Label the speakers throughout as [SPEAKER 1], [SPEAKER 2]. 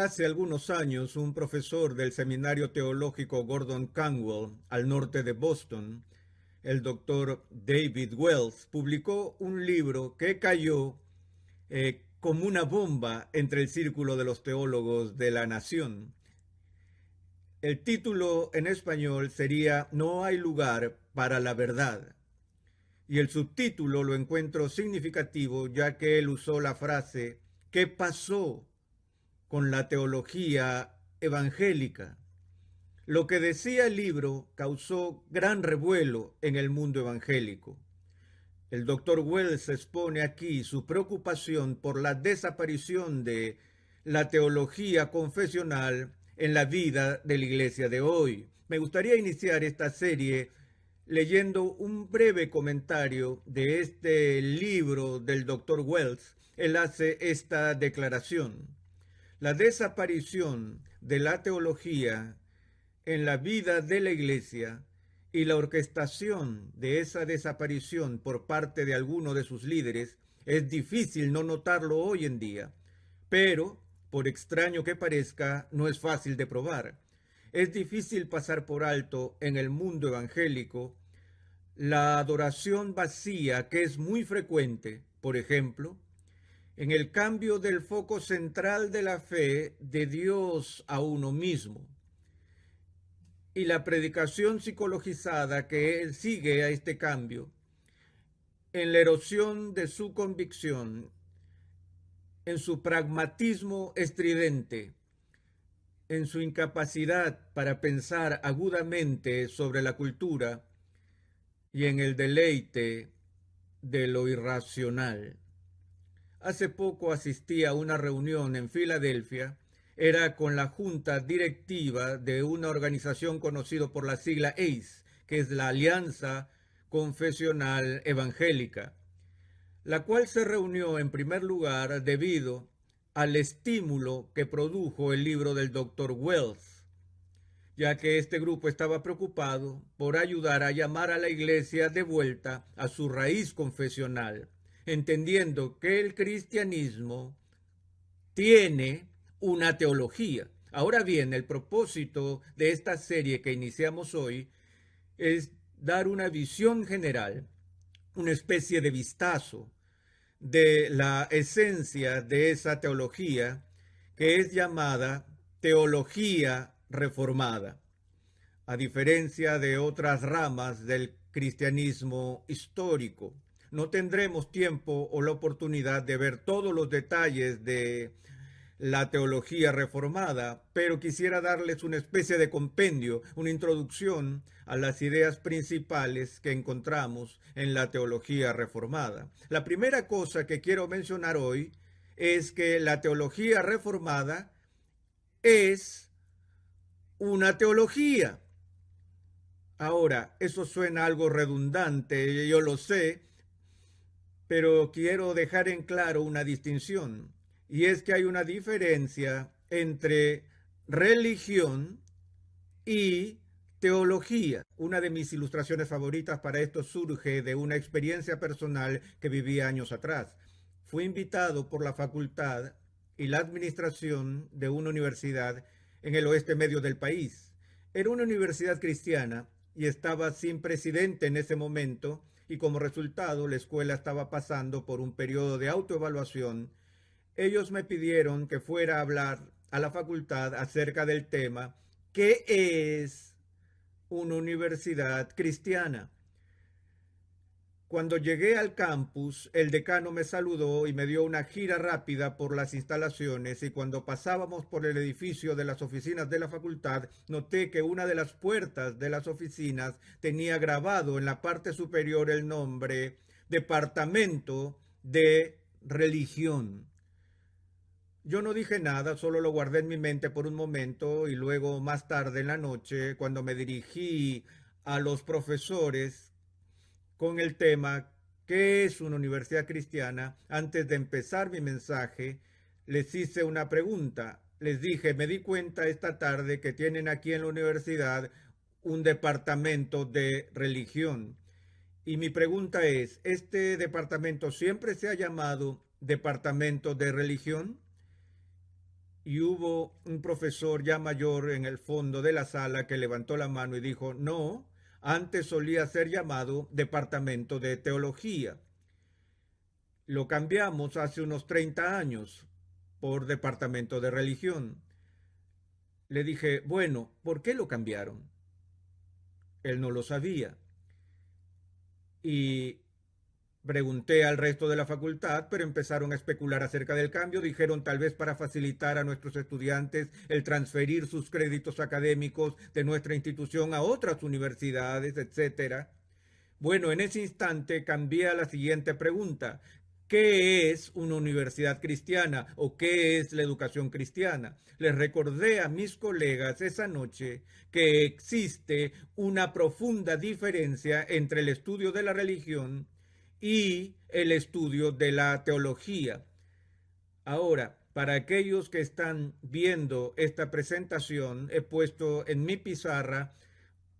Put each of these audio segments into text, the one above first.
[SPEAKER 1] Hace algunos años, un profesor del Seminario Teológico Gordon Conwell, al norte de Boston, el doctor David Wells, publicó un libro que cayó como una bomba entre el círculo de los teólogos de la nación. El título en español sería No hay lugar para la verdad. Y el subtítulo lo encuentro significativo, ya que él usó la frase ¿qué pasó con la teología evangélica? Lo que decía el libro causó gran revuelo en el mundo evangélico. El doctor Wells expone aquí su preocupación por la desaparición de la teología confesional en la vida de la iglesia de hoy. Me gustaría iniciar esta serie leyendo un breve comentario de este libro del doctor Wells. Él hace esta declaración. La desaparición de la teología en la vida de la iglesia y la orquestación de esa desaparición por parte de algunos de sus líderes es difícil no notarlo hoy en día, pero, por extraño que parezca, no es fácil de probar. Es difícil pasar por alto en el mundo evangélico la adoración vacía que es muy frecuente, por ejemplo, en el cambio del foco central de la fe de Dios a uno mismo y la predicación psicologizada que él sigue a este cambio, en la erosión de su convicción, en su pragmatismo estridente, en su incapacidad para pensar agudamente sobre la cultura y en el deleite de lo irracional. Hace poco asistí a una reunión en Filadelfia. Era con la junta directiva de una organización conocida por la sigla ACE, que es la Alianza Confesional Evangélica, la cual se reunió en primer lugar debido al estímulo que produjo el libro del Dr. Wells, ya que este grupo estaba preocupado por ayudar a llamar a la iglesia de vuelta a su raíz confesional, entendiendo que el cristianismo tiene una teología. Ahora bien, el propósito de esta serie que iniciamos hoy es dar una visión general, una especie de vistazo de la esencia de esa teología que es llamada teología reformada. A diferencia de otras ramas del cristianismo histórico, no tendremos tiempo o la oportunidad de ver todos los detalles de la teología reformada, pero quisiera darles una especie de compendio, una introducción a las ideas principales que encontramos en la teología reformada. La primera cosa que quiero mencionar hoy es que la teología reformada es una teología. Ahora, eso suena algo redundante, yo lo sé, pero quiero dejar en claro una distinción, y es que hay una diferencia entre religión y teología. Una de mis ilustraciones favoritas para esto surge de una experiencia personal que viví años atrás. Fui invitado por la facultad y la administración de una universidad en el oeste medio del país. Era una universidad cristiana y estaba sin presidente en ese momento, y como resultado la escuela estaba pasando por un periodo de autoevaluación. Ellos me pidieron que fuera a hablar a la facultad acerca del tema ¿qué es una universidad cristiana? Cuando llegué al campus, el decano me saludó y me dio una gira rápida por las instalaciones, y cuando pasábamos por el edificio de las oficinas de la facultad, noté que una de las puertas de las oficinas tenía grabado en la parte superior el nombre Departamento de Religión. Yo no dije nada, solo lo guardé en mi mente por un momento, y luego más tarde en la noche, cuando me dirigí a los profesores con el tema ¿qué es una universidad cristiana? Antes de empezar mi mensaje, les hice una pregunta. Les dije, me di cuenta esta tarde que tienen aquí en la universidad un departamento de religión. Y mi pregunta es, ¿este departamento siempre se ha llamado departamento de religión? y hubo un profesor ya mayor en el fondo de la sala que levantó la mano y dijo, no, antes solía ser llamado Departamento de Teología. Lo cambiamos hace unos 30 años por Departamento de Religión. Le dije, bueno, ¿por qué lo cambiaron? Él no lo sabía. Y pregunté al resto de la facultad, pero empezaron a especular acerca del cambio. Dijeron tal vez para facilitar a nuestros estudiantes el transferir sus créditos académicos de nuestra institución a otras universidades, etcétera. Bueno, en ese instante cambié a la siguiente pregunta. ¿Qué es una universidad cristiana o qué es la educación cristiana? Les recordé a mis colegas esa noche que existe una profunda diferencia entre el estudio de la religión y el estudio de la teología. Ahora, para aquellos que están viendo esta presentación, he puesto en mi pizarra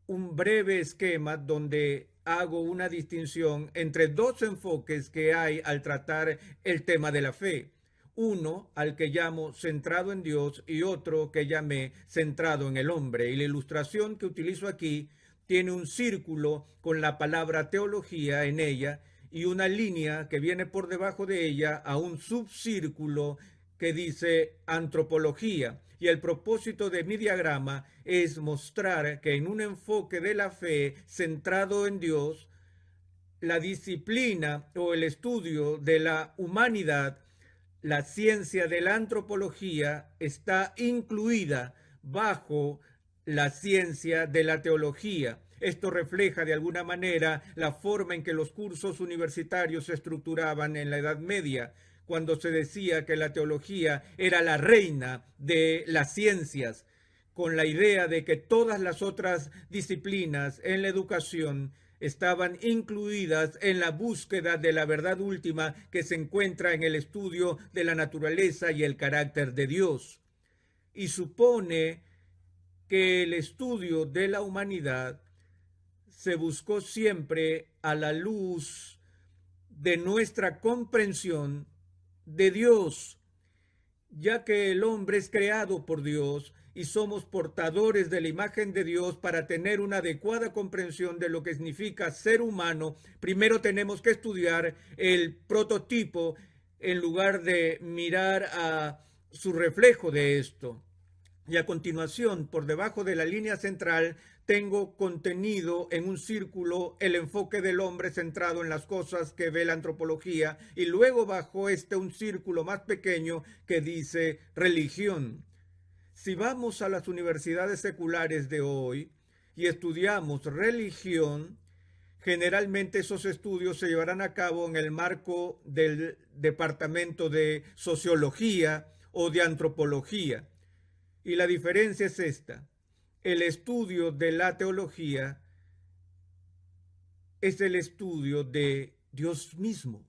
[SPEAKER 1] un breve esquema donde hago una distinción entre dos enfoques que hay al tratar el tema de la fe. Uno al que llamo centrado en Dios y otro que llamé centrado en el hombre. Y la ilustración que utilizo aquí tiene un círculo con la palabra teología en ella y una línea que viene por debajo de ella a un subcírculo que dice antropología. Y el propósito de mi diagrama es mostrar que en un enfoque de la fe centrado en Dios, la disciplina o el estudio de la humanidad, la ciencia de la antropología, está incluida bajo la ciencia de la teología. Esto refleja de alguna manera la forma en que los cursos universitarios se estructuraban en la Edad Media, cuando se decía que la teología era la reina de las ciencias, con la idea de que todas las otras disciplinas en la educación estaban incluidas en la búsqueda de la verdad última que se encuentra en el estudio de la naturaleza y el carácter de Dios. Y supone que el estudio de la humanidad se buscó siempre a la luz de nuestra comprensión de Dios, ya que el hombre es creado por Dios y somos portadores de la imagen de Dios. Para tener una adecuada comprensión de lo que significa ser humano, primero tenemos que estudiar el prototipo en lugar de mirar a su reflejo de esto. Y a continuación, por debajo de la línea central, tengo contenido en un círculo el enfoque del hombre centrado en las cosas que ve la antropología, y luego bajo un círculo más pequeño que dice religión. Si vamos a las universidades seculares de hoy y estudiamos religión, generalmente esos estudios se llevarán a cabo en el marco del departamento de sociología o de antropología. Y la diferencia es esta. El estudio de la teología es el estudio de Dios mismo.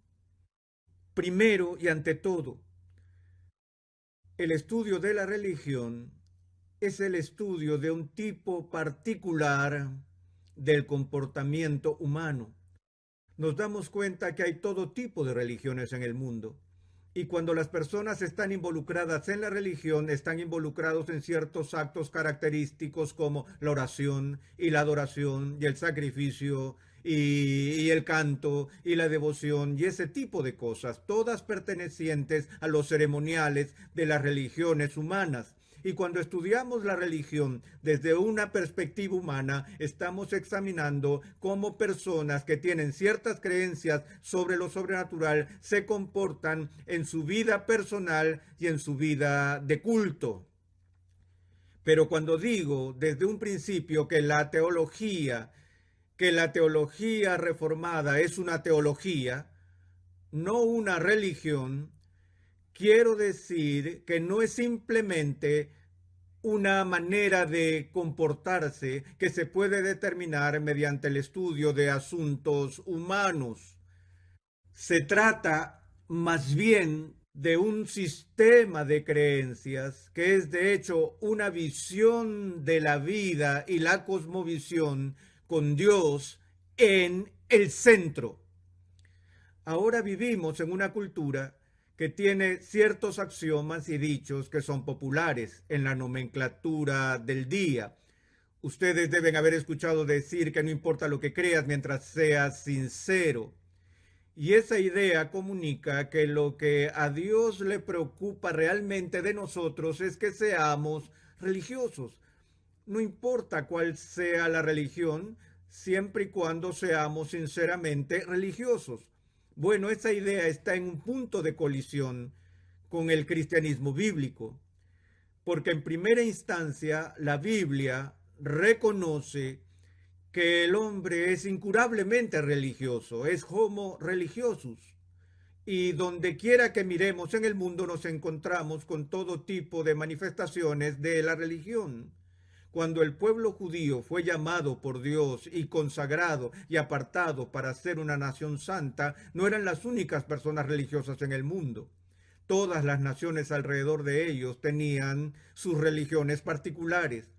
[SPEAKER 1] Primero y ante todo, el estudio de la religión es el estudio de un tipo particular del comportamiento humano. Nos damos cuenta que hay todo tipo de religiones en el mundo. Y cuando las personas están involucradas en la religión, están involucrados en ciertos actos característicos como la oración y la adoración y el sacrificio y el canto y la devoción y ese tipo de cosas, todas pertenecientes a los ceremoniales de las religiones humanas. Y cuando estudiamos la religión desde una perspectiva humana, estamos examinando cómo personas que tienen ciertas creencias sobre lo sobrenatural se comportan en su vida personal y en su vida de culto. Pero cuando digo desde un principio que la teología reformada es una teología, no una religión, quiero decir que no es simplemente una manera de comportarse que se puede determinar mediante el estudio de asuntos humanos. Se trata más bien de un sistema de creencias que es de hecho una visión de la vida y la cosmovisión con Dios en el centro. Ahora vivimos en una cultura que tiene ciertos axiomas y dichos que son populares en la nomenclatura del día. Ustedes deben haber escuchado decir que no importa lo que creas mientras seas sincero. Y esa idea comunica que lo que a Dios le preocupa realmente de nosotros es que seamos religiosos. No importa cuál sea la religión, siempre y cuando seamos sinceramente religiosos. Bueno, esa idea está en un punto de colisión con el cristianismo bíblico, porque en primera instancia la Biblia reconoce que el hombre es incurablemente religioso, es homo religiosus. Y donde quiera que miremos en el mundo nos encontramos con todo tipo de manifestaciones de la religión. Cuando el pueblo judío fue llamado por Dios y consagrado y apartado para ser una nación santa, no eran las únicas personas religiosas en el mundo. Todas las naciones alrededor de ellos tenían sus religiones particulares.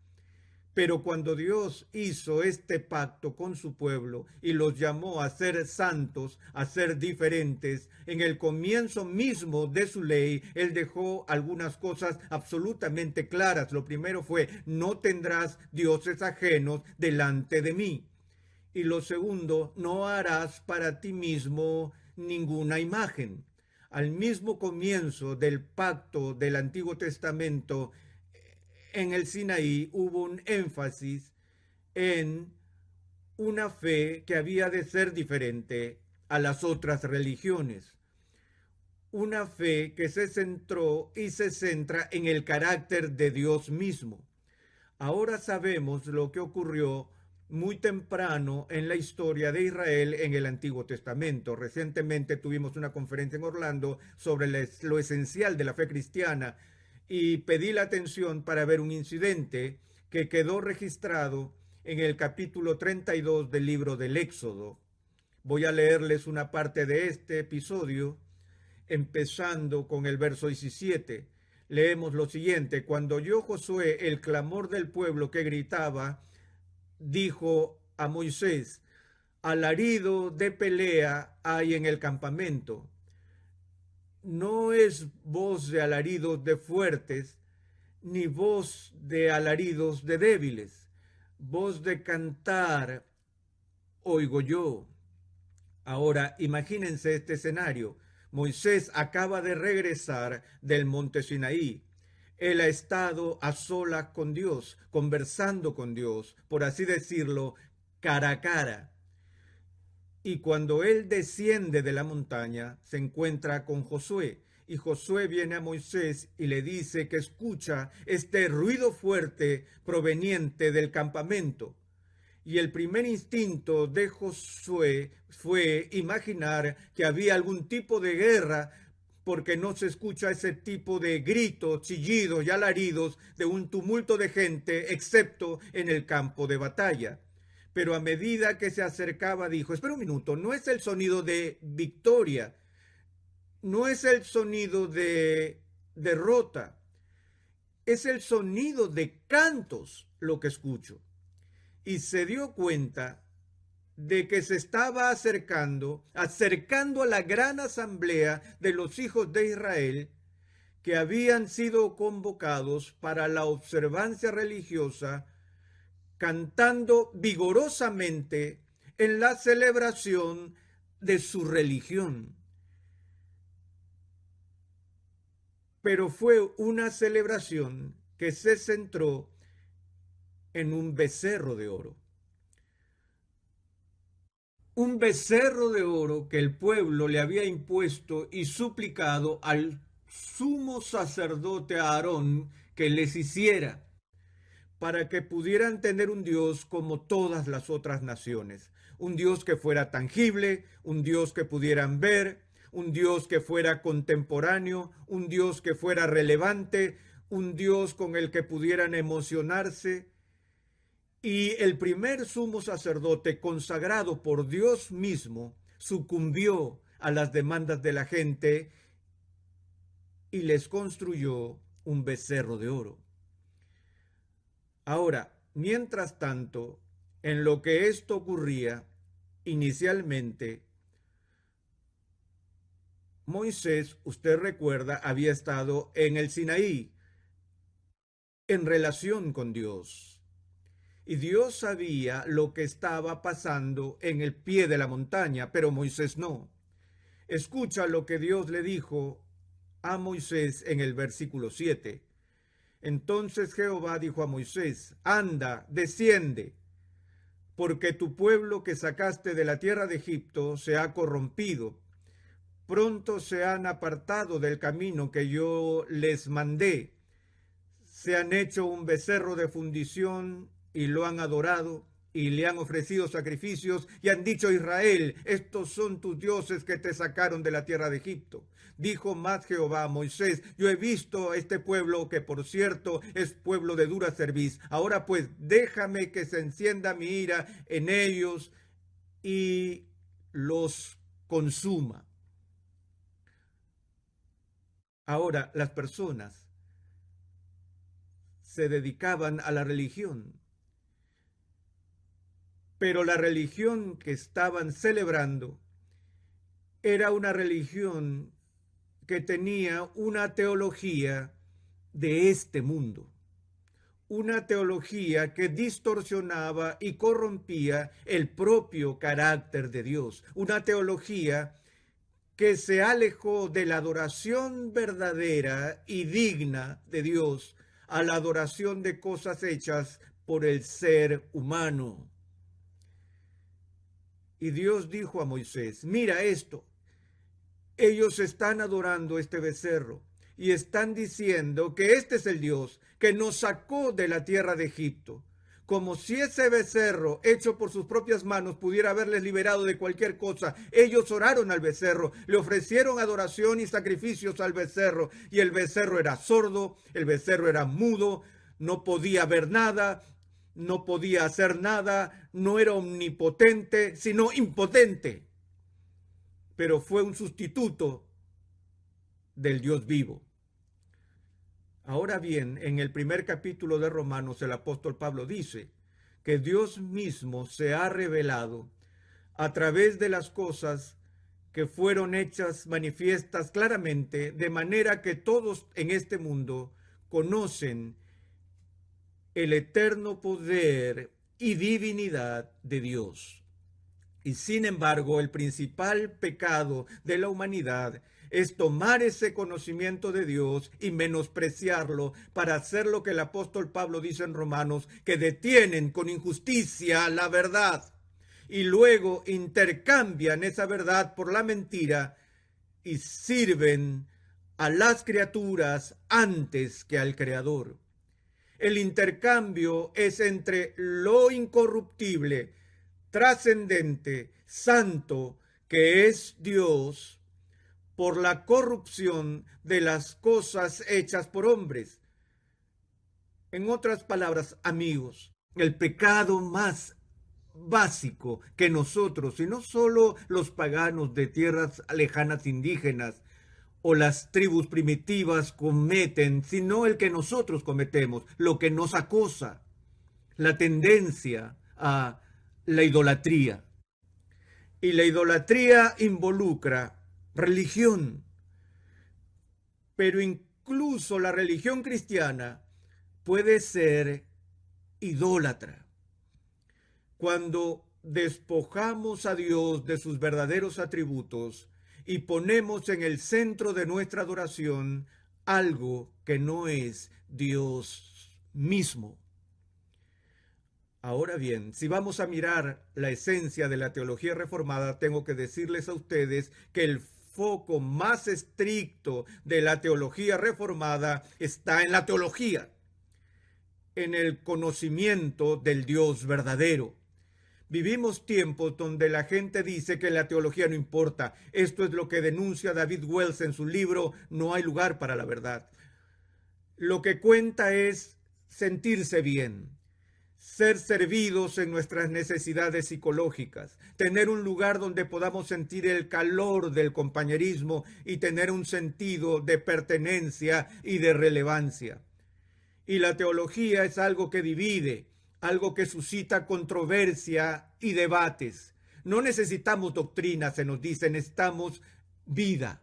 [SPEAKER 1] Pero cuando Dios hizo este pacto con su pueblo y los llamó a ser santos, a ser diferentes, en el comienzo mismo de su ley, Él dejó algunas cosas absolutamente claras. Lo primero fue, no tendrás dioses ajenos delante de mí. Y lo segundo, no harás para ti mismo ninguna imagen. Al mismo comienzo del pacto del Antiguo Testamento, en el Sinaí hubo un énfasis en una fe que había de ser diferente a las otras religiones. Una fe que se centró y se centra en el carácter de Dios mismo. Ahora sabemos lo que ocurrió muy temprano en la historia de Israel en el Antiguo Testamento. Recientemente tuvimos una conferencia en Orlando sobre lo esencial de la fe cristiana y pedí la atención para ver un incidente que quedó registrado en el capítulo 32 del libro del Éxodo. Voy a leerles una parte de este episodio, empezando con el verso 17. Leemos lo siguiente: cuando oyó Josué el clamor del pueblo que gritaba, dijo a Moisés: alarido de pelea hay en el campamento. No es voz de alaridos de fuertes, ni voz de alaridos de débiles. Voz de cantar oigo yo. Ahora, imagínense este escenario. Moisés acaba de regresar del monte Sinaí. Él ha estado a solas con Dios, conversando con Dios, por así decirlo, cara a cara. Y cuando él desciende de la montaña, se encuentra con Josué. Y Josué viene a Moisés y le dice que escucha este ruido fuerte proveniente del campamento. Y el primer instinto de Josué fue imaginar que había algún tipo de guerra, porque no se escucha ese tipo de gritos, chillidos y alaridos de un tumulto de gente, excepto en el campo de batalla. Pero a medida que se acercaba dijo: espera un minuto, no es el sonido de victoria, no es el sonido de derrota, es el sonido de cantos lo que escucho. Y se dio cuenta de que se estaba acercando a la gran asamblea de los hijos de Israel, que habían sido convocados para la observancia religiosa, cantando vigorosamente en la celebración de su religión. Pero fue una celebración que se centró en un becerro de oro. Un becerro de oro que el pueblo le había impuesto y suplicado al sumo sacerdote Aarón que les hiciera, para que pudieran tener un Dios como todas las otras naciones. Un Dios que fuera tangible, un Dios que pudieran ver, un Dios que fuera contemporáneo, un Dios que fuera relevante, un Dios con el que pudieran emocionarse. Y el primer sumo sacerdote consagrado por Dios mismo sucumbió a las demandas de la gente y les construyó un becerro de oro. Ahora, mientras tanto, en lo que esto ocurría, inicialmente, Moisés, usted recuerda, había estado en el Sinaí, en relación con Dios. Y Dios sabía lo que estaba pasando en el pie de la montaña, pero Moisés no. Escucha lo que Dios le dijo a Moisés en el versículo 7. Entonces Jehová dijo a Moisés: anda, desciende, porque tu pueblo que sacaste de la tierra de Egipto se ha corrompido. Pronto se han apartado del camino que yo les mandé. Se han hecho un becerro de fundición y lo han adorado y le han ofrecido sacrificios y han dicho a Israel: estos son tus dioses que te sacaron de la tierra de Egipto. Dijo más Jehová a Moisés: yo he visto a este pueblo, que por cierto es pueblo de dura cerviz. Ahora pues déjame que se encienda mi ira en ellos y los consuma. Ahora las personas se dedicaban a la religión, pero la religión que estaban celebrando era una religión que tenía una teología de este mundo, una teología que distorsionaba y corrompía el propio carácter de Dios, una teología que se alejó de la adoración verdadera y digna de Dios a la adoración de cosas hechas por el ser humano. Y Dios dijo a Moisés: mira esto, ellos están adorando este becerro y están diciendo que este es el Dios que nos sacó de la tierra de Egipto, como si ese becerro hecho por sus propias manos pudiera haberles liberado de cualquier cosa. Ellos oraron al becerro, le ofrecieron adoración y sacrificios al becerro, y el becerro era sordo, el becerro era mudo, no podía ver nada, no podía hacer nada, no era omnipotente, sino impotente, pero fue un sustituto del Dios vivo. Ahora bien, en el primer capítulo de Romanos, el apóstol Pablo dice que Dios mismo se ha revelado a través de las cosas que fueron hechas manifiestas claramente, de manera que todos en este mundo conocen el eterno poder y divinidad de Dios. Y sin embargo, el principal pecado de la humanidad es tomar ese conocimiento de Dios y menospreciarlo para hacer lo que el apóstol Pablo dice en Romanos, que detienen con injusticia la verdad y luego intercambian esa verdad por la mentira y sirven a las criaturas antes que al Creador. El intercambio es entre lo incorruptible, trascendente, santo, que es Dios, por la corrupción de las cosas hechas por hombres. En otras palabras, amigos, el pecado más básico que nosotros, y no solo los paganos de tierras lejanas indígenas o las tribus primitivas cometen, sino el que nosotros cometemos, lo que nos acosa, la tendencia a la idolatría. Y la idolatría involucra religión, pero incluso la religión cristiana puede ser idólatra. Cuando despojamos a Dios de sus verdaderos atributos y ponemos en el centro de nuestra adoración algo que no es Dios mismo. Ahora bien, si vamos a mirar la esencia de la teología reformada, tengo que decirles a ustedes que el foco más estricto de la teología reformada está en la teología, en el conocimiento del Dios verdadero. Vivimos tiempos donde la gente dice que la teología no importa. Esto es lo que denuncia David Wells en su libro No hay lugar para la verdad. Lo que cuenta es sentirse bien, ser servidos en nuestras necesidades psicológicas, tener un lugar donde podamos sentir el calor del compañerismo y tener un sentido de pertenencia y de relevancia. Y la teología es algo que divide, algo que suscita controversia y debates. No necesitamos doctrina, se nos dice, necesitamos vida.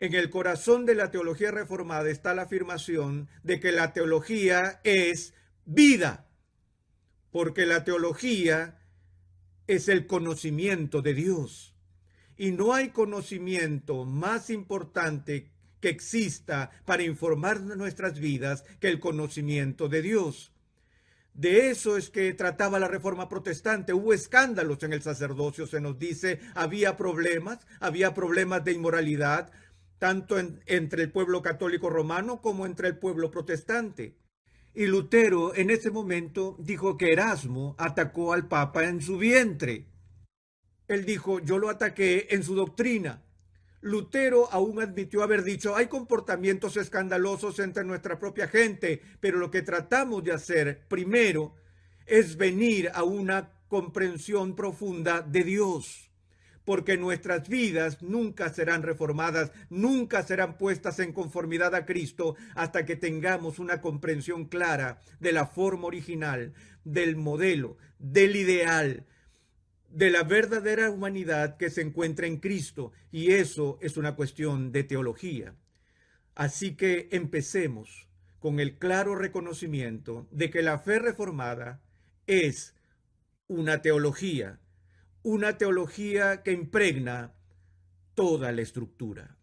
[SPEAKER 1] En el corazón de la teología reformada está la afirmación de que la teología es vida, porque la teología es el conocimiento de Dios. Y no hay conocimiento más importante que exista para informar nuestras vidas que el conocimiento de Dios. De eso es que trataba la Reforma Protestante. Hubo escándalos en el sacerdocio, se nos dice, había problemas de inmoralidad, tanto entre el pueblo católico romano como entre el pueblo protestante. Y Lutero en ese momento dijo que Erasmo atacó al Papa en su vientre. Él dijo, yo lo ataqué en su doctrina. Lutero aún admitió haber dicho, hay comportamientos escandalosos entre nuestra propia gente, pero lo que tratamos de hacer primero es venir a una comprensión profunda de Dios, porque nuestras vidas nunca serán reformadas, nunca serán puestas en conformidad a Cristo hasta que tengamos una comprensión clara de la forma original, del modelo, del ideal, de la verdadera humanidad que se encuentra en Cristo, y eso es una cuestión de teología. Así que empecemos con el claro reconocimiento de que la fe reformada es una teología que impregna toda la estructura.